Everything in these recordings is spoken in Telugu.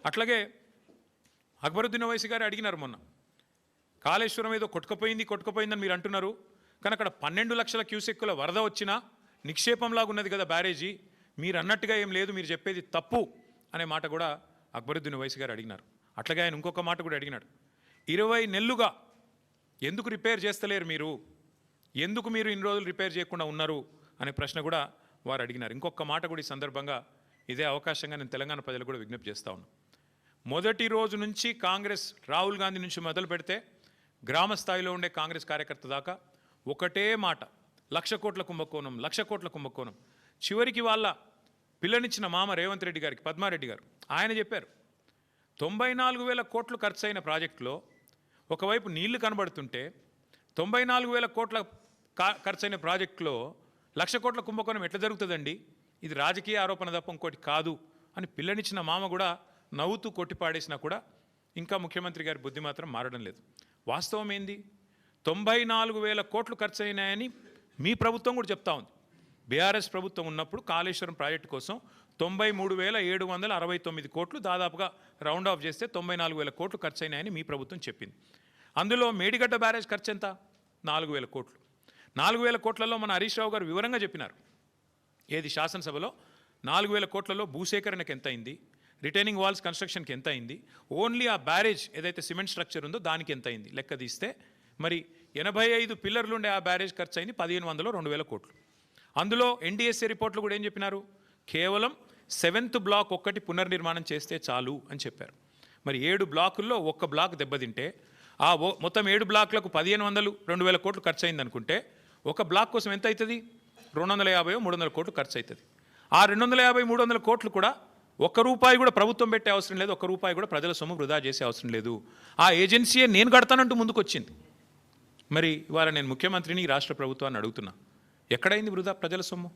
అట్లాగే అక్బరుద్దీన్ ఓవైసీ గారు అడిగినారు మొన్న, కాళేశ్వరం ఏదో కొట్టుకుపోయిందని మీరు అంటున్నారు, కానీ అక్కడ 12 లక్షల క్యూసెక్కుల వరద వచ్చినా నిక్షేపంలాగా ఉన్నది కదా బ్యారేజీ, మీరు అన్నట్టుగా ఏం లేదు, మీరు చెప్పేది తప్పు అనే మాట కూడా అక్బరుద్దీన్ ఓవైసీ గారు అడిగినారు. అట్లాగే ఆయన ఇంకొక మాట కూడా అడిగినాడు, 20 నెలలుగా ఎందుకు రిపేర్ చేస్తలేరు మీరు, ఎందుకు మీరు ఇన్ని రోజులు రిపేర్ చేయకుండా ఉన్నారు అనే ప్రశ్న కూడా వారు అడిగినారు. ఇంకొక మాట కూడా ఈ సందర్భంగా ఇదే అవకాశంగా నేను తెలంగాణ ప్రజలకు కూడా విజ్ఞప్తి చేస్తా ఉన్నాను. మొదటి రోజు నుంచి కాంగ్రెస్ రాహుల్ గాంధీ నుంచి మొదలు పెడితే గ్రామ స్థాయిలో ఉండే కాంగ్రెస్ కార్యకర్త దాకా ఒకటే మాట, 1,00,000 కోట్ల కుంభకోణం, 1,00,000 కోట్ల కుంభకోణం. చివరికి వాళ్ళ పిల్లనిచ్చిన మామ రేవంత్ రెడ్డి గారికి, పద్మారెడ్డి గారు, ఆయన చెప్పారు 94,000 కోట్లు ఖర్చు అయిన ప్రాజెక్టులో ఒకవైపు నీళ్లు కనబడుతుంటే 94,000 కోట్ల ఖర్చైన ప్రాజెక్టులో 1,00,000 కోట్ల కుంభకోణం ఎట్లా జరుగుతుందండి, ఇది రాజకీయ ఆరోపణ తప్ప ఇంకోటి కాదు అని పిల్లనిచ్చిన మామ కూడా నవ్వుతూ కొట్టిపాడేసినా కూడా ఇంకా ముఖ్యమంత్రి గారి బుద్ధి మాత్రం మారడం లేదు. వాస్తవం ఏంది, 94,000 కోట్లు ఖర్చు అయినాయని మీ ప్రభుత్వం కూడా చెప్తా ఉంది. బీఆర్ఎస్ ప్రభుత్వం ఉన్నప్పుడు కాళేశ్వరం ప్రాజెక్టు కోసం 93,769 కోట్లు, దాదాపుగా రౌండ్ ఆఫ్ చేస్తే 94,000 కోట్లు ఖర్చు అయినాయని మీ ప్రభుత్వం చెప్పింది. అందులో మేడిగడ్డ బ్యారేజ్ ఖర్చు ఎంత, 4,000 కోట్లు. 4,000 కోట్లలో మన హరీష్ రావు గారు వివరంగా చెప్పినారు, ఏది శాసనసభలో 4,000 కోట్లలో భూసేకరణకు ఎంత అయింది, రిటైనింగ్ వాల్స్ కన్స్ట్రక్షన్కి ఎంత అయింది, ఓన్లీ ఆ బ్యారేజ్ ఏదైతే సిమెంట్ స్ట్రక్చర్ ఉందో దానికి ఎంత అయింది లెక్క తీస్తే మరి 85 పిల్లర్లు ఉండే ఆ బ్యారేజ్ ఖర్చు అయింది 1,500 2,000 కోట్లు. అందులో ఎన్డీఎస్ఏ రిపోర్ట్లు కూడా ఏం చెప్పినారు, కేవలం 7th బ్లాక్ ఒక్కటి పునర్నిర్మాణం చేస్తే చాలు అని చెప్పారు. మరి 7 బ్లాకుల్లో ఒక్క బ్లాక్ దెబ్బతింటే ఆ మొత్తం 7 బ్లాక్లకు 1,500 2,000 కోట్లు ఖర్చు అయింది అనుకుంటే ఒక బ్లాక్ కోసం ఎంత అవుతుంది, 250 300 కోట్లు ఖర్చు అవుతుంది. ఆ 250 300 కోట్లు కూడా ₹1 కూడా ప్రభుత్వం పెట్టే అవసరం లేదు, ₹1 కూడా ప్రజల సొమ్ము వృధా చేసే అవసరం లేదు. ఆ ఏజెన్సీయే నేను కడతానంటూ ముందుకు వచ్చింది. మరి ఇవాళ నేను ముఖ్యమంత్రిని రాష్ట్ర ప్రభుత్వాన్ని అడుగుతున్నా, ఎక్కడైంది వృధా ప్రజల సొమ్ము?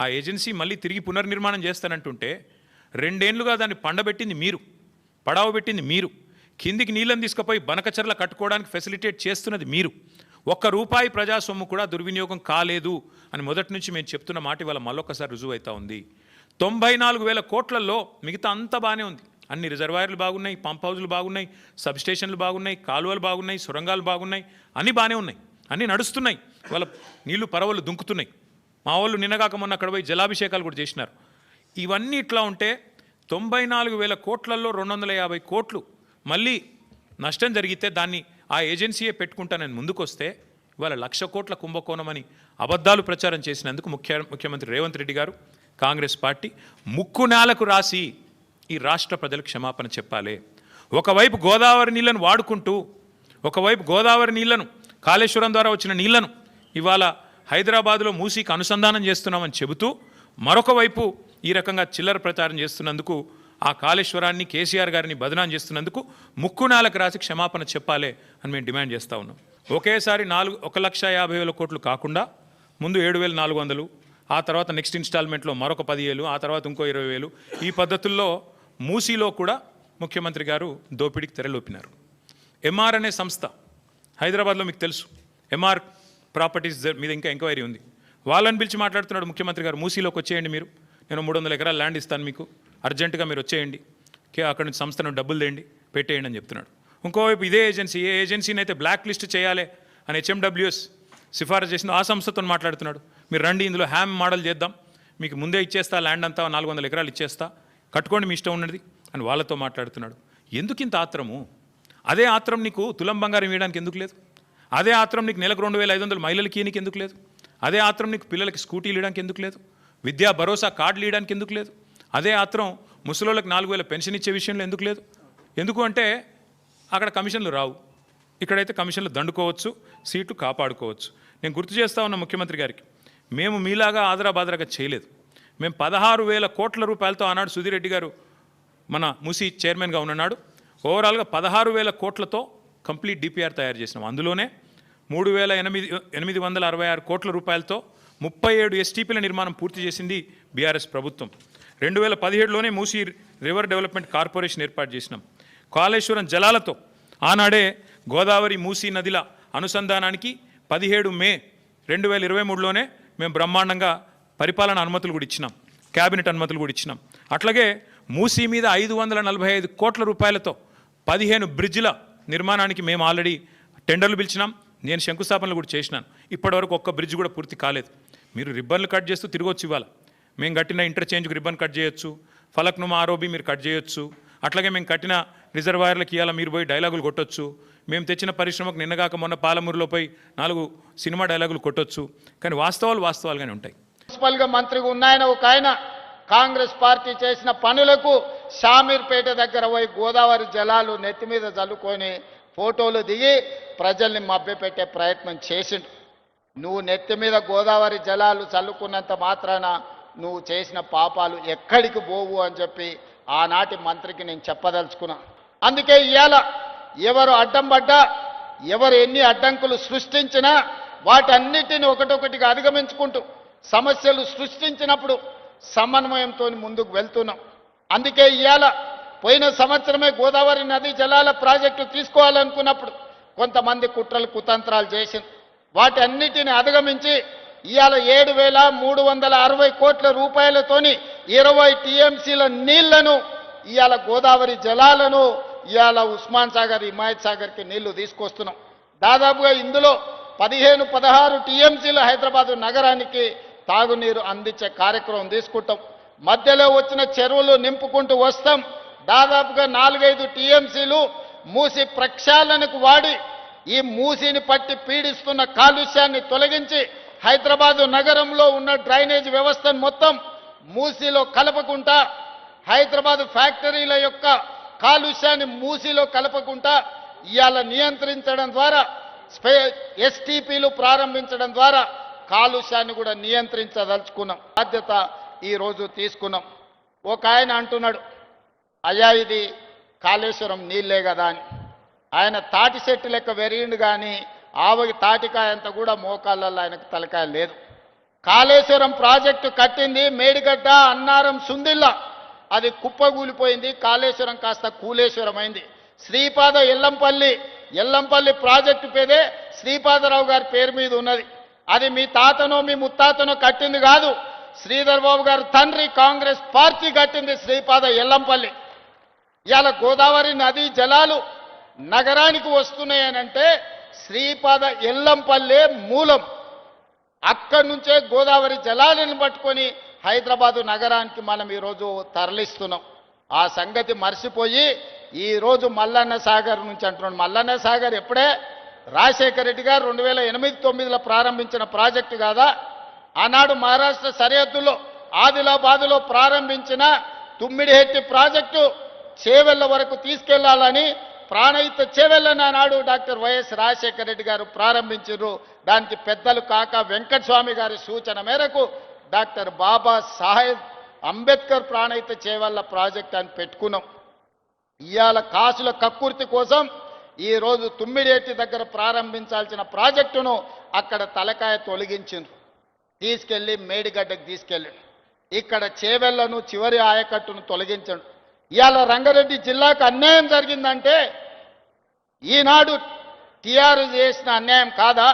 ఆ ఏజెన్సీ మళ్ళీ తిరిగి పునర్నిర్మాణం చేస్తానంటుంటే 2 ఏళ్లుగా దాన్ని పండబెట్టింది మీరు, పడావబెట్టింది మీరు, కిందికి నీళ్ళని తీసుకుపోయి బనకచర్ల కట్టుకోవడానికి ఫెసిలిటేట్ చేస్తున్నది మీరు. ₹1 ప్రజా సొమ్ము కూడా దుర్వినియోగం కాలేదు అని మొదటి నుంచి మేము చెప్తున్న మాట ఇవాళ మళ్ళొక్కసారి రుజువు అవుతా ఉంది. 94,000 కోట్లలో మిగతా అంతా బాగానే ఉంది, అన్ని రిజర్వాయర్లు బాగున్నాయి, పంప్ హౌజులు బాగున్నాయి, సబ్స్టేషన్లు బాగున్నాయి, కాలువలు బాగున్నాయి, సొరంగాలు బాగున్నాయి, అన్నీ బాగానే ఉన్నాయి, అన్నీ నడుస్తున్నాయి, వాళ్ళ నీళ్లు పరవలు దుంకుతున్నాయి. మా వాళ్ళు నిన్నగాక మొన్న అక్కడ పోయి జలాభిషేకాలు కూడా చేసినారు. ఇవన్నీ ఇట్లా ఉంటే 94,000 కోట్లలో 250 కోట్లు మళ్ళీ నష్టం జరిగితే దాన్ని ఆ ఏజెన్సీయే పెట్టుకుంటానని ముందుకొస్తే ఇవాళ 1,00,000 కోట్ల కుంభకోణం అని అబద్ధాలు ప్రచారం చేసినందుకు ముఖ్యమంత్రి రేవంత్ రెడ్డి గారు, కాంగ్రెస్ పార్టీ ముక్కు నేలకు రాసి ఈ రాష్ట్ర ప్రజలకు క్షమాపణ చెప్పాలి. ఒకవైపు గోదావరి నీళ్లను వాడుకుంటూ, ఒకవైపు గోదావరి నీళ్లను, కాళేశ్వరం ద్వారా వచ్చిన నీళ్లను ఇవాళ హైదరాబాద్లో మూసీకి అనుసంధానం చేస్తున్నామని చెబుతూ మరొక వైపు ఈ రకంగా చిల్లర ప్రచారం చేస్తున్నందుకు, ఆ కాళేశ్వరాన్ని కేసీఆర్ గారిని బదనాం చేస్తున్నందుకు ముక్కు నేలకు రాసి క్షమాపణ చెప్పాలి అని మేము డిమాండ్ చేస్తూ ఉన్నాం. ఒకేసారి 1,50,000 కోట్లు కాకుండా ముందు 7,400, ఆ తర్వాత నెక్స్ట్ ఇన్స్టాల్మెంట్లో మరొక 10,000, ఆ తర్వాత ఇంకో 20,000, ఈ పద్ధతుల్లో మూసీలో కూడా ముఖ్యమంత్రి గారు దోపిడీకి తెరలోపినారు. ఎంఆర్ అనే సంస్థ హైదరాబాద్లో మీకు తెలుసు, ఎంఆర్ ప్రాపర్టీస్ మీద ఇంకా ఎంక్వైరీ ఉంది. వాళ్ళని పిలిచి మాట్లాడుతున్నాడు ముఖ్యమంత్రి గారు, మూసీలోకి వచ్చేయండి మీరు, నేను 300 ఎకరాల ల్యాండ్ ఇస్తాను మీకు, అర్జెంటుగా మీరు వచ్చేయండి, అక్కడి నుంచి సంస్థను డబ్బులు తేండి, పెట్టేయండి అని చెప్తున్నాడు. ఇంకోవైపు ఇదే ఏజెన్సీ, ఏ ఏజెన్సీని అయితే బ్లాక్ లిస్ట్ చేయాలి అని హెచ్ఎండబ్ల్యూఎస్ సిఫారసు చేసిందో ఆ సంస్థతో మాట్లాడుతున్నాడు. మీరు రండి, ఇందులో హ్యామ్ మోడల్ చేద్దాం, మీకు ముందే ఇచ్చేస్తా, ల్యాండ్ అంతా 400 ఎకరాలు ఇచ్చేస్తా, కట్టుకోండి మీ ఇష్టం ఉన్నది అని వాళ్ళతో మాట్లాడుతున్నాడు. ఎందుకు ఇంత ఆత్రము? అదే ఆత్రం నీకు తులం బంగారం ఇవ్వడానికి ఎందుకు లేదు? అదే ఆత్రం నీకు నెలకు 2,500 మహిళలకి ఇయనికి ఎందుకు లేదు? అదే ఆత్రం నీకు పిల్లలకి స్కూటీలు ఇవ్వడానికి ఎందుకు లేదు? విద్యా భరోసా కార్డులు ఇవ్వడానికి ఎందుకు లేదు? అదే ఆత్రం ముసలోళ్ళకి 4,000 పెన్షన్ ఇచ్చే విషయంలో ఎందుకు లేదు? ఎందుకు అంటే అక్కడ కమిషన్లు రావు, ఇక్కడైతే కమిషన్లు దండుకోవచ్చు, సీట్లు కాపాడుకోవచ్చు. నేను గుర్తు చేస్తా ఉన్న ముఖ్యమంత్రి గారికి, మేము మీలాగా ఆదరాబాదరాగా చేయలేదు. మేము 16,000 కోట్ల రూపాయలతో ఆనాడు సుధీర్ రెడ్డి గారు మన మూసీ చైర్మన్గా ఉన్నాడు, ఓవరాల్గా 16,000 కోట్లతో కంప్లీట్ డిపిఆర్ తయారు చేసినాం. అందులోనే 3,866 కోట్ల రూపాయలతో 37 ఎస్టీపీల నిర్మాణం పూర్తి చేసింది బీఆర్ఎస్ ప్రభుత్వం. 2017లోనే మూసీ రివర్ డెవలప్మెంట్ కార్పొరేషన్ ఏర్పాటు చేసినాం. కాళేశ్వరం జలాలతో ఆనాడే గోదావరి మూసీ నదిల అనుసంధానానికి 17 మే 2023లోనే మేము బ్రహ్మాండంగా పరిపాలన అనుమతులు కూడా ఇచ్చినాం, క్యాబినెట్ అనుమతులు కూడా ఇచ్చినాం. అట్లాగే మూసీ మీద 545 కోట్ల రూపాయలతో 15 బ్రిడ్జిల నిర్మాణానికి మేము ఆల్రెడీ టెండర్లు పిలిచినాం. నేను శంకుస్థాపనలు కూడా చేసినాను. ఇప్పటివరకు ఒక్క బ్రిడ్జ్ కూడా పూర్తి కాలేదు. మీరు రిబ్బన్లు కట్ చేస్తూ తిరగొచ్చు. ఇవ్వాలి మేము కట్టిన ఇంటర్చేంజ్కి రిబ్బన్ కట్ చేయొచ్చు, ఫలక్నుమా ఆరోబి మీరు కట్ చేయొచ్చు. అట్లాగే మేము కట్టిన రిజర్వాయర్లకు ఇవాళ మీరు పోయి డైలాగులు కొట్టొచ్చు. మేము తెచ్చిన పరిశ్రమకు నిన్నగాక మొన్న పాలమూరులో పోయి 4 సినిమా డైలాగులు కొట్టొచ్చు. కానీ వాస్తవాలుగానే ఉంటాయి. మున్సిపల్గా మంత్రిగా ఉన్నాయన ఒక ఆయన కాంగ్రెస్ పార్టీ చేసిన పనులకు షామీర్పేట దగ్గర పోయి గోదావరి జలాలు నెత్తి మీద చల్లుకొని ఫోటోలు దిగి ప్రజల్ని మభ్యపెట్టే ప్రయత్నం చేసిండు. నువ్వు నెత్తి మీద గోదావరి జలాలు చల్లుకున్నంత మాత్రాన నువ్వు చేసిన పాపాలు ఎక్కడికి పోవు అని చెప్పి ఆనాటి మంత్రికి నేను చెప్పదలుచుకున్నా. అందుకే ఇవాళ ఎవరు అడ్డం పడ్డా, ఎవరు ఎన్ని అడ్డంకులు సృష్టించినా వాటన్నిటిని ఒకటొకటిగా అధిగమించుకుంటూ సమస్యలు సృష్టించినప్పుడు సమన్వయంతో ముందుకు వెళ్తున్నాం. అందుకే ఇవాళ పోయిన సంవత్సరమే గోదావరి నదీ జలాల ప్రాజెక్టు తీసుకోవాలనుకున్నప్పుడు కొంతమంది కుట్రలు కుతంత్రాలు చేసింది. వాటన్నిటిని అధిగమించి ఇవాళ 7,360 కోట్ల రూపాయలతోని 20 టీఎంసీల నీళ్లను ఇవాళ గోదావరి జలాలను ఇవాళ ఉస్మాన్ సాగర్, హిమాయత్ సాగర్కి నీళ్లు తీసుకొస్తున్నాం. దాదాపుగా ఇందులో 15-16 టీఎంసీలు హైదరాబాదు నగరానికి తాగునీరు అందించే కార్యక్రమం తీసుకుంటాం. మధ్యలో వచ్చిన చెరువులు నింపుకుంటూ వస్తాం. దాదాపుగా 4-5 టీఎంసీలు మూసి ప్రక్షాళనకు వాడి ఈ మూసిని పట్టి పీడిస్తున్న కాలుష్యాన్ని తొలగించి హైదరాబాదు నగరంలో ఉన్న డ్రైనేజ్ వ్యవస్థను మొత్తం మూసిలో కలపకుండా, హైదరాబాదు ఫ్యాక్టరీల యొక్క కాలుష్యాన్ని మూసిలో కలపకుండా ఇవాళ నియంత్రించడం ద్వారా, ఎస్టీపీలు ప్రారంభించడం ద్వారా కాలుష్యాన్ని కూడా నియంత్రించదలుచుకున్నాం. బాధ్యత ఈరోజు తీసుకున్నాం. ఒక ఆయన అంటున్నాడు, అయ్యా ఇది కాళేశ్వరం నీళ్ళే కదా అని. ఆయన తాటి చెట్టు లెక్క వెరిగిండు కానీ ఆవగి తాటికాయ అంతా కూడా మోకాళ్ళల్లో ఆయనకు తలకాయ లేదు. కాళేశ్వరం ప్రాజెక్టు కట్టింది మేడిగడ్డ, అన్నారం, సుందిల్లా. అది కుప్పగూలిపోయింది. కాళేశ్వరం కాస్త కూలేశ్వరం అయింది. శ్రీపాద ఎల్లంపల్లి ప్రాజెక్టు పేదే శ్రీపాదరావు గారి పేరు మీద ఉన్నది. అది మీ తాతనో మీ ముత్తాతనో కట్టింది కాదు. శ్రీధర్ బాబు గారు తండ్రి కాంగ్రెస్ పార్టీ కట్టింది శ్రీపాద ఎల్లంపల్లి. ఇవాళ గోదావరి నదీ జలాలు నగరానికి వస్తున్నాయనంటే శ్రీపాద ఎల్లంపల్లె మూలం. అక్కడి నుంచే గోదావరి జలాలను పట్టుకొని హైదరాబాదు నగరానికి మనం ఈరోజు తరలిస్తున్నాం. ఆ సంగతి మర్చిపోయి ఈరోజు మల్లన్న సాగర్ నుంచి అంటున్నాడు. మల్లన్న సాగర్ ఎప్పుడే రాజశేఖర రెడ్డి గారు 2008-9లో ప్రారంభించిన ప్రాజెక్టు కాదా? ఆనాడు మహారాష్ట్ర సరిహద్దులో ఆదిలాబాదులో ప్రారంభించిన తుమ్మిడిహెట్టి ప్రాజెక్టు చేవెళ్ల వరకు తీసుకెళ్లాలని ప్రాణహిత చేవెళ్లని ఆనాడు డాక్టర్ వైఎస్ రాజశేఖర రెడ్డి గారు ప్రారంభించారు. దానికి పెద్దలు కాక వెంకటస్వామి గారి సూచన మేరకు డాక్టర్ బాబా సాహెబ్ అంబేద్కర్ ప్రాణహిత చేవెళ్ల ప్రాజెక్ట్ అని పెట్టుకున్నాం. ఇవాళ కాసుల కక్కుర్తి కోసం ఈరోజు తుమ్మిడిహెట్టి దగ్గర ప్రారంభించాల్సిన ప్రాజెక్టును అక్కడ తలకాయ తొలగించిండ్రు. తీసుకెళ్లి మేడిగడ్డకు తీసుకెళ్ళి ఇక్కడ చేవెళ్లను చివరి ఆయకట్టును తొలగించండు. ఇవాళ రంగారెడ్డి జిల్లాకు అన్యాయం జరిగిందంటే ఈనాడు టీఆర్ఎస్ చేసిన అన్యాయం కాదా?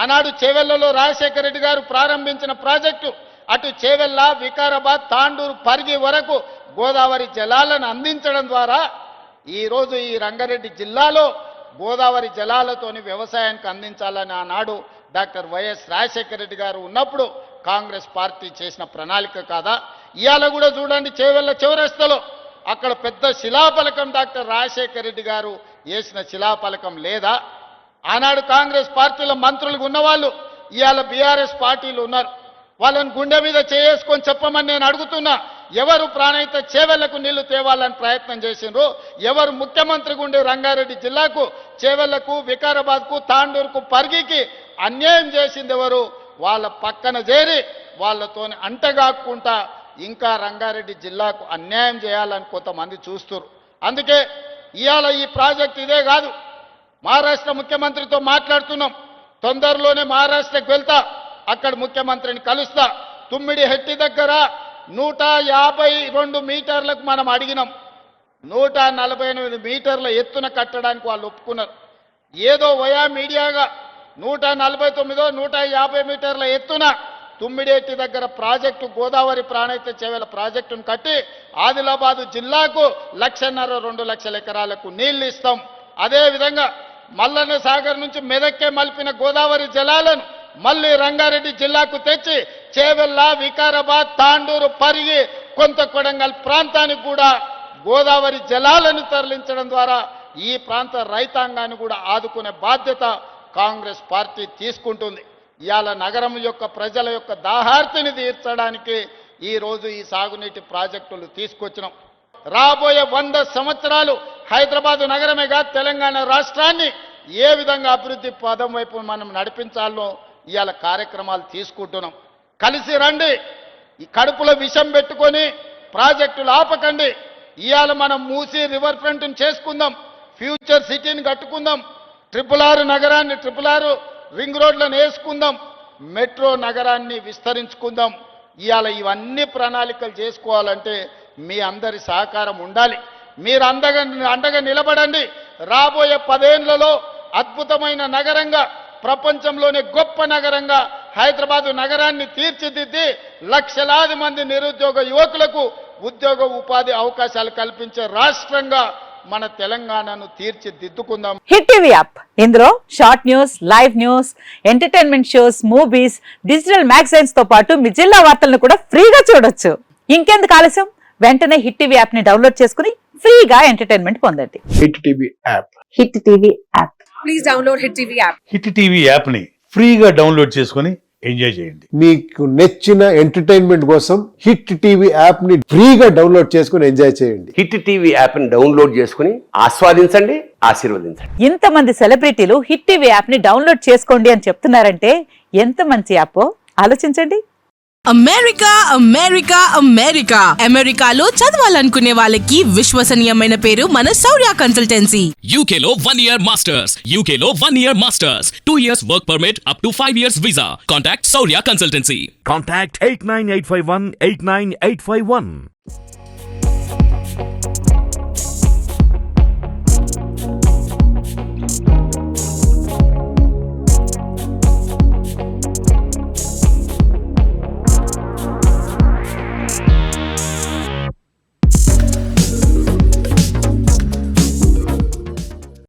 ఆనాడు చేవెళ్లలో రాజశేఖర రెడ్డి గారు ప్రారంభించిన ప్రాజెక్టు అటు చేవెళ్ల, వికారాబాద్, తాండూరు, పరిగి వరకు గోదావరి జలాలను అందించడం ద్వారా ఈరోజు ఈ రంగారెడ్డి జిల్లాలో గోదావరి జలాలతోని వ్యవసాయానికి అందించాలని ఆనాడు డాక్టర్ వైఎస్ రాజశేఖర రెడ్డి గారు ఉన్నప్పుడు కాంగ్రెస్ పార్టీ చేసిన ప్రణాళిక కాదా? ఇవాళ కూడా చూడండి, చేవెళ్ల చౌరస్తలో అక్కడ పెద్ద శిలాఫలకం డాక్టర్ రాజశేఖర రెడ్డి గారు వేసిన శిలాఫలకం లేదా? ఆనాడు కాంగ్రెస్ పార్టీలో మంత్రులుగా ఉన్నవాళ్ళు ఇవాళ బీఆర్ఎస్ పార్టీలు ఉన్నారు. వాళ్ళని గుండె మీద చేసుకొని చెప్పమని నేను అడుగుతున్నా. ఎవరు ప్రాణహిత చేవెళ్లకు నీళ్లు తేవాలని ప్రయత్నం చేసిండ్రు? ఎవరు ముఖ్యమంత్రి గుండె రంగారెడ్డి జిల్లాకు, చేవెళ్లకు, వికారాబాద్కు, తాండూరుకు, పరిగికి అన్యాయం చేసింది ఎవరు? వాళ్ళ పక్కన చేరి వాళ్ళతోని అంటగాక్కుంటా ఇంకా రంగారెడ్డి జిల్లాకు అన్యాయం చేయాలని కొంతమంది చూస్తున్నారు. అందుకే ఇవాళ ఈ ప్రాజెక్ట్ ఇదే కాదు, మహారాష్ట్ర ముఖ్యమంత్రితో మాట్లాడుతున్నాం. తొందరలోనే మహారాష్ట్రకు వెళ్తా, అక్కడ ముఖ్యమంత్రిని కలుస్తా. తుమ్మిడిహెట్టి దగ్గర 152 మీటర్లకు మనం అడిగినాం. 148 మీటర్ల ఎత్తున కట్టడానికి వాళ్ళు ఒప్పుకున్నారు. ఏదో వయా మీడియాగా 149, 150 మీటర్ల ఎత్తున తుమ్మిడేటి దగ్గర ప్రాజెక్టు గోదావరి ప్రాణహిత చేవెల ప్రాజెక్టును కట్టి ఆదిలాబాదు జిల్లాకు 1.5 2 లక్షల ఎకరాలకు నీళ్లు ఇస్తాం. అదేవిధంగా మల్లన్న సాగర్ నుంచి మెదక్కే మలిపిన గోదావరి జలాలను మళ్ళీ రంగారెడ్డి జిల్లాకు తెచ్చి చేవెళ్ళ, వికారాబాద్, తాండూరు, పరిగి, కొంత కొడంగల్ ప్రాంతానికి కూడా గోదావరి జలాలను తరలించడం ద్వారా ఈ ప్రాంత రైతాంగాన్ని కూడా ఆదుకునే బాధ్యత కాంగ్రెస్ పార్టీ తీసుకుంటుంది. ఇవాళ నగరం యొక్క ప్రజల యొక్క దాహార్తిని తీర్చడానికి ఈరోజు ఈ సాగునీటి ప్రాజెక్టులు తీసుకొచ్చినాం. రాబోయే 100 సంవత్సరాలు హైదరాబాదు నగరమే కాదు తెలంగాణ రాష్ట్రాన్ని ఏ విధంగా అభివృద్ధి పదం వైపు మనం నడిపించాలో ఇవాళ కార్యక్రమాలు తీసుకుంటున్నాం. కలిసి రండి, ఈ కడుపులో విషం పెట్టుకొని ప్రాజెక్టులు ఆపకండి. ఇవాళ మనం మూసి రివర్ ఫ్రంట్ని చేసుకుందాం, ఫ్యూచర్ సిటీని కట్టుకుందాం, RRR నగరాన్ని RRR రింగ్ రోడ్లను వేసుకుందాం, మెట్రో నగరాన్ని విస్తరించుకుందాం. ఇవాళ ఇవన్నీ ప్రణాళికలు చేసుకోవాలంటే మీ అందరి సహకారం ఉండాలి. మీరు అండగా నిలబడండి. రాబోయే 10 ఏళ్లలో అద్భుతమైన నగరంగా, ప్రపంచంలోనే గొప్ప నగరంగా హైదరాబాదు నగరాన్ని తీర్చిదిద్ది లక్షలాది మంది నిరుద్యోగ యువకులకు ఉద్యోగ ఉపాధి అవకాశాలు కల్పించే రాష్ట్రంగా మన తెలంగాణను తీర్చిదిద్దుకుందాం. హిట్ టీవీ యాప్, ఇందులో short news, live news, entertainment shows, movies, digital magazines తో పాటు మీ జిల్లా వార్తలను కూడా ఫ్రీగా చూడొచ్చు. ఇంకెందుకు ఆలస్యం, వెంటనే హిట్ టీవీ యాప్ ని డౌన్లోడ్ చేసుకుని ఫ్రీగా ఎంటర్టైన్మెంట్ పొందండి. Hit TV app. Hit TV app. Please download hit TV app. Hit TV app ని ఫ్రీగా డౌన్లోడ్ చేసుకొని ఎంజాయ్ చేయండి. మీకు నచ్చిన ఎంటర్టైన్మెంట్ కోసం హిట్ టీవీ యాప్ ని ఫ్రీగా డౌన్లోడ్ చేసుకొని ఎంజాయ్ చేయండి. హిట్ టీవీ యాప్ ని డౌన్లోడ్ చేసుకుని ఆస్వాదించండి, ఆశీర్వదించండి. ఇంతమంది సెలబ్రిటీలు హిట్ టీవీ యాప్ ని డౌన్లోడ్ చేసుకోండి అని చెప్తున్నారంటే ఎంత మంచి యాప్ ఆలోచించండి. అమెరికా అమెరికా అమెరికా అమెరికాలో చదవాలనుకునే వాళ్ళకి విశ్వసనీయమైన పేరు మన శౌర్య కన్సల్టెన్సీ. UK లో 1 year masters. UK లో 1 year masters. 2 years work permit up to 5 years visa. Contact Saurya Consultancy. Contact 89851 89851.